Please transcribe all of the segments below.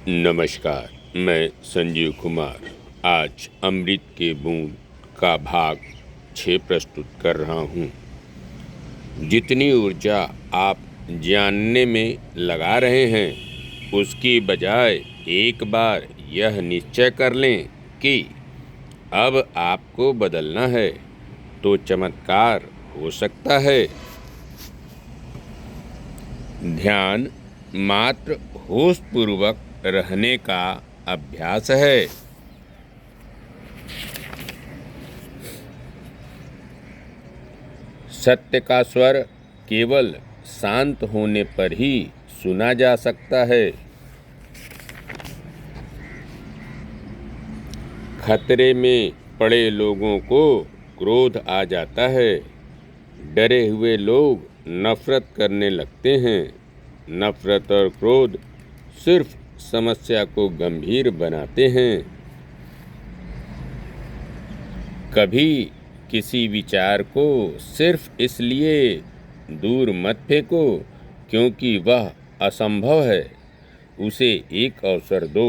नमस्कार, मैं संजीव कुमार आज अमृत के बूंद का भाग 6 प्रस्तुत कर रहा हूँ। जितनी ऊर्जा आप जानने में लगा रहे हैं, उसकी बजाय एक बार यह निश्चय कर लें कि अब आपको बदलना है, तो चमत्कार हो सकता है। ध्यान मात्र होशपूर्वक रहने का अभ्यास है। सत्य का स्वर केवल शांत होने पर ही सुना जा सकता है। खतरे में पड़े लोगों को क्रोध आ जाता है। डरे हुए लोग नफरत करने लगते हैं। नफरत और क्रोध सिर्फ समस्या को गंभीर बनाते हैं। कभी किसी विचार को सिर्फ इसलिए दूर मत फेंको क्योंकि वह असंभव है। उसे एक अवसर दो।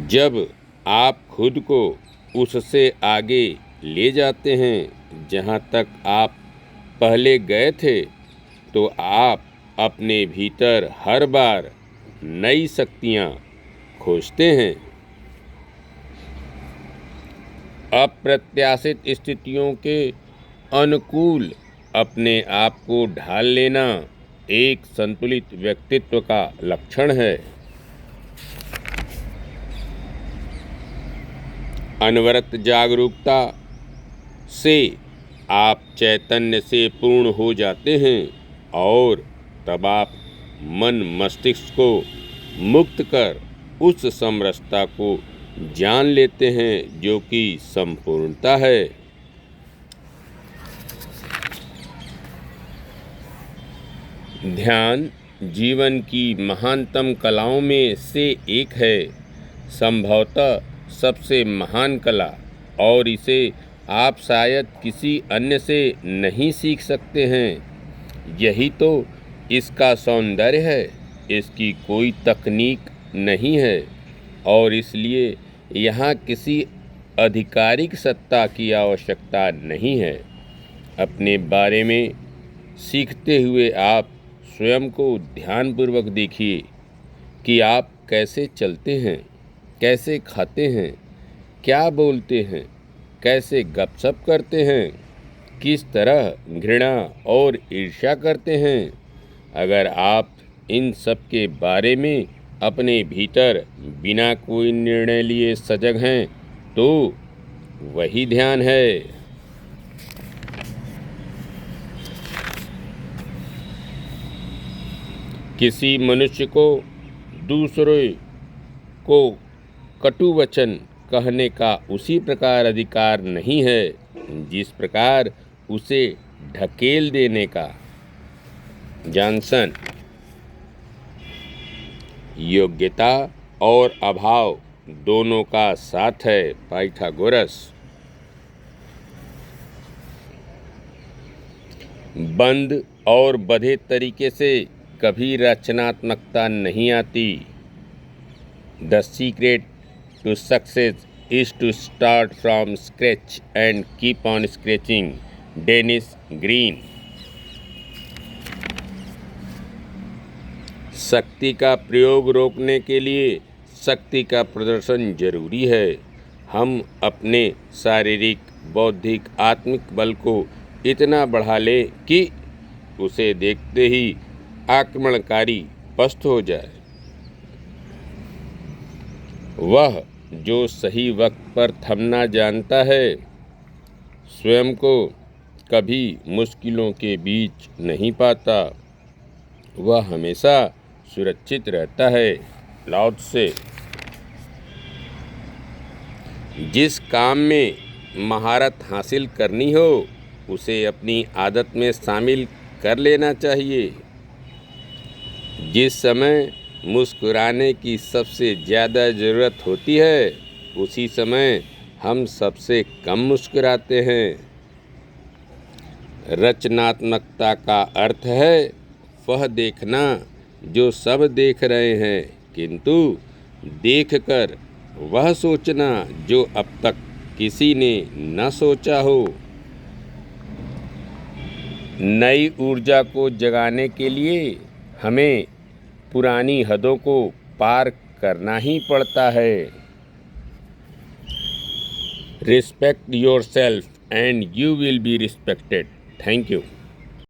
जब आप खुद को उससे आगे ले जाते हैं जहां तक आप पहले गए थे, तो आप अपने भीतर हर बार नई शक्तियां खोजते हैं। अप्रत्याशित स्थितियों के अनुकूल अपने आप को ढाल लेना एक संतुलित व्यक्तित्व का लक्षण है। अनवरत जागरूकता से आप चैतन्य से पूर्ण हो जाते हैं और तब आप मन मस्तिष्क को मुक्त कर उस समरसता को जान लेते हैं जो कि संपूर्णता है। ध्यान जीवन की महानतम कलाओं में से एक है, संभवतः सबसे महान कला, और इसे आप शायद किसी अन्य से नहीं सीख सकते हैं। यही तो इसका सौंदर्य है। इसकी कोई तकनीक नहीं है और इसलिए यहाँ किसी आधिकारिक सत्ता की आवश्यकता नहीं है। अपने बारे में सीखते हुए आप स्वयं को ध्यानपूर्वक देखिए कि आप कैसे चलते हैं, कैसे खाते हैं, क्या बोलते हैं, कैसे गपशप करते हैं, किस तरह घृणा और ईर्ष्या करते हैं। अगर आप इन सब के बारे में अपने भीतर बिना कोई निर्णय लिए सजग हैं, तो वही ध्यान है। किसी मनुष्य को दूसरे को कटु वचन कहने का उसी प्रकार अधिकार नहीं है जिस प्रकार उसे ढकेल देने का। जॉनसन। योग्यता और अभाव दोनों का साथ है। पाइथागोरस। बंद और बंधे तरीके से कभी रचनात्मकता नहीं आती। The secret to success is to start from scratch and keep on scratching. Denis Green. शक्ति का प्रयोग रोकने के लिए शक्ति का प्रदर्शन जरूरी है। हम अपने शारीरिक, बौद्धिक, आत्मिक बल को इतना बढ़ा लें कि उसे देखते ही आक्रमणकारी पस्त हो जाए। वह जो सही वक्त पर थमना जानता है, स्वयं को कभी मुश्किलों के बीच नहीं पाता। वह हमेशा सुरक्षित रहता है। लाओ त्से। जिस काम में महारत हासिल करनी हो, उसे अपनी आदत में शामिल कर लेना चाहिए। जिस समय मुस्कुराने की सबसे ज़्यादा ज़रूरत होती है, उसी समय हम सबसे कम मुस्कुराते हैं। रचनात्मकता का अर्थ है वह देखना जो सब देख रहे हैं, किंतु देखकर वह सोचना जो अब तक किसी ने न सोचा हो। नई ऊर्जा को जगाने के लिए हमें पुरानी हदों को पार करना ही पड़ता है। Respect yourself and you will be respected. Thank you.